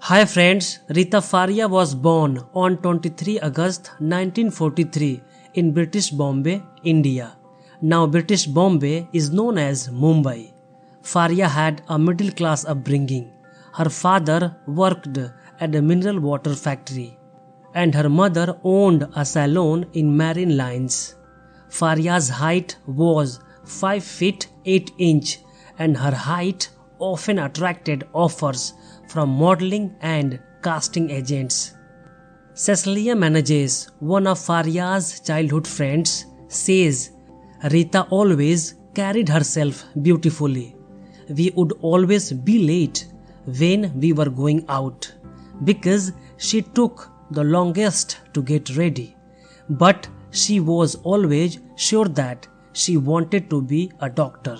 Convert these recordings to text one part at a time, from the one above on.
Hi friends, Reita Faria was born on 23 August 1943 in British Bombay, India. Now British Bombay is known as Mumbai. Faria had a middle class upbringing. Her father worked at a mineral water factory and her mother owned a salon in Marine Lines. Faria's height was 5 feet 8 inch and her height often attracted offers from modeling and casting agents. Cecilia Manages, one of Faria's childhood friends, says Rita always carried herself beautifully. We would always be late when we were going out because she took the longest to get ready. But she was always sure that she wanted to be a doctor.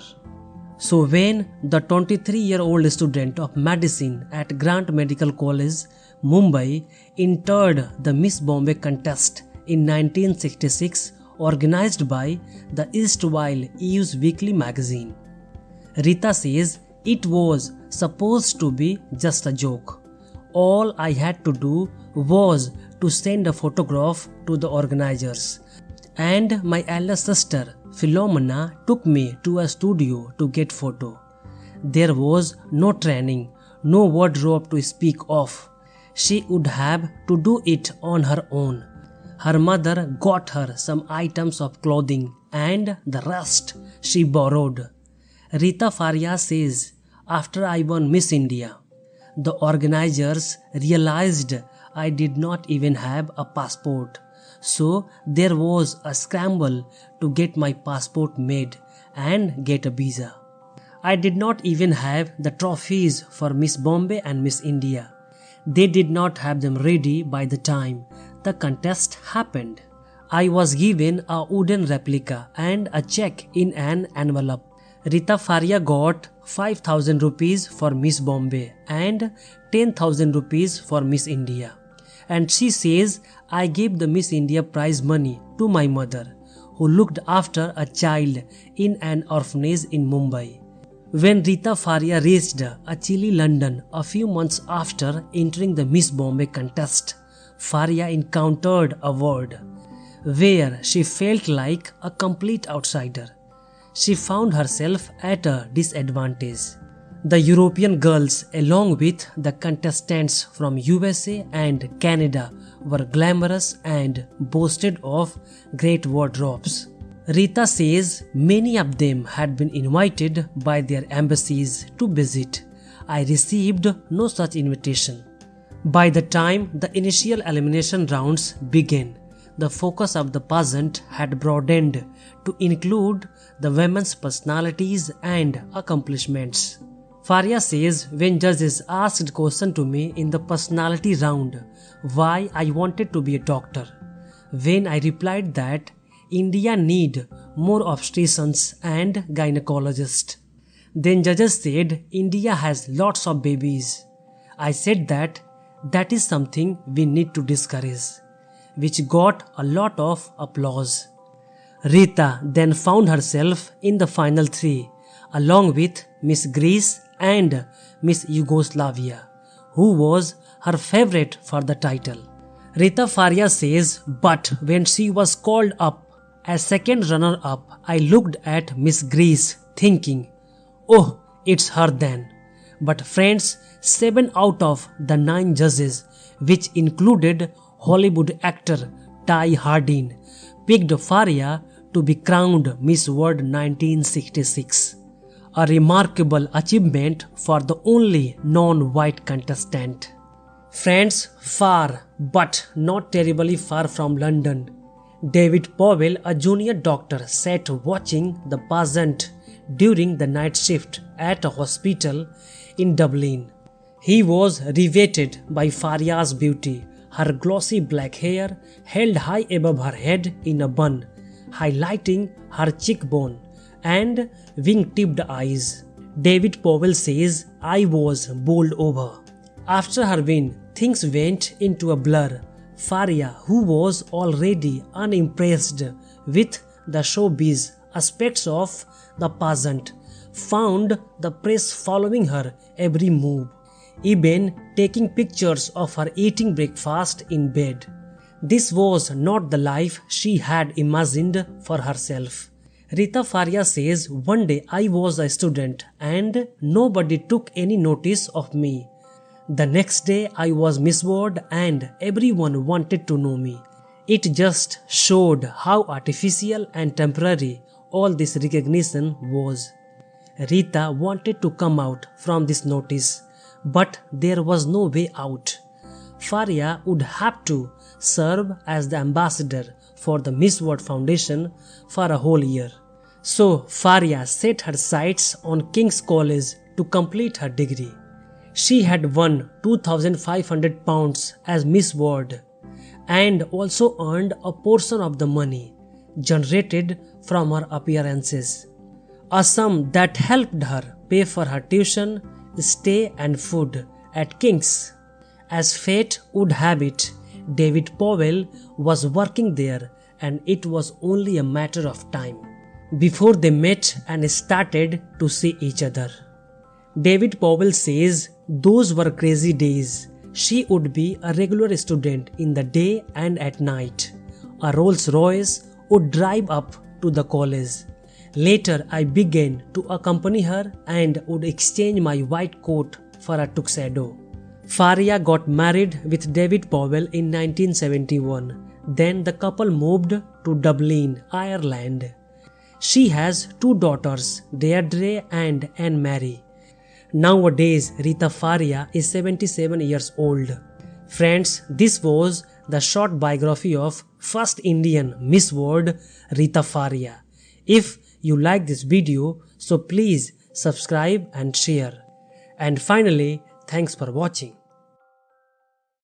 So when the 23-year-old student of medicine at Grant Medical College, Mumbai, entered the Miss Bombay contest in 1966 organized by the Erstwhile Eve's Weekly magazine, Rita says it was supposed to be just a joke. All I had to do was to send a photograph to the organizers, and my elder sister Philomena took me to a studio to get photo. There was no training, no wardrobe to speak of. She would have to do it on her own. Her mother got her some items of clothing and the rest she borrowed. Reita Faria says, after I won Miss India, the organizers realized I did not even have a passport. So there was a scramble to get my passport made and get a visa. I did not even have the trophies for Miss Bombay and Miss India. They did not have them ready by the time the contest happened. I was given a wooden replica and a check in an envelope. Reita Faria got 5,000 rupees for Miss Bombay and 10,000 rupees for Miss India. And she says I gave the Miss India prize money to my mother, who looked after a child in an orphanage in Mumbai. When Reita Faria reached a chilly London a few months after entering the Miss Bombay contest, Faria encountered a ward where she felt like a complete outsider. She found herself at a disadvantage. The European girls, along with the contestants from USA and Canada, were glamorous and boasted of great wardrobes. Rita says many of them had been invited by their embassies to visit. I received no such invitation. By the time the initial elimination rounds began, the focus of the pageant had broadened to include the women's personalities and accomplishments. Faria says when judges asked question to me in the personality round why I wanted to be a doctor, when I replied that India need more obstetricians and gynecologists, then judges said India has lots of babies. I said that is something we need to discourage, which got a lot of applause. Rita then found herself in the final three along with Miss Greece and Miss Yugoslavia, who was her favorite for the title. Reita Faria says, but when she was called up as second runner-up, I looked at Miss Greece thinking, oh, it's her then. But friends, 7 out of the 9 judges, which included Hollywood actor Ty Hardin, picked Faria to be crowned Miss World 1966. A remarkable achievement for the only non-white contestant. Friends, far but not terribly far from London, David Powell, a junior doctor, sat watching the pageant during the night shift at a hospital in Dublin. He was riveted by Faria's beauty. Her glossy black hair held high above her head in a bun, highlighting her cheekbone and wing-tipped eyes. David Powell says, I was bowled over. After her win, things went into a blur. Faria, who was already unimpressed with the showbiz aspects of the pageant, found the press following her every move. even taking pictures of her eating breakfast in bed. This was not the life she had imagined for herself. Reita Faria says, "One day I was a student and nobody took any notice of me. The next day I was Miss World and everyone wanted to know me. It just showed how artificial and temporary all this recognition was." Rita wanted to come out from this notice, but there was no way out. Faria would have to serve as the ambassador for the Miss World Foundation for a whole year. So Faria set her sights on King's College to complete her degree. She had won £2,500 as Miss World and also earned a portion of the money generated from her appearances, a sum that helped her pay for her tuition, stay and food at King's. As fate would have it, David Powell was working there and it was only a matter of time before they met and started to see each other. David Powell says those were crazy days. She would be a regular student in the day and at night. A Rolls Royce would drive up to the college. Later I began to accompany her and would exchange my white coat for a tuxedo. Faria got married with David Powell in 1971. Then the couple moved to Dublin, Ireland. She has two daughters, Deirdre and Anne-Marie. Nowadays, Reita Faria is 77 years old. Friends, this was the short biography of first Indian Miss World, Reita Faria. If you like this video, so please subscribe and share. And finally, thanks for watching.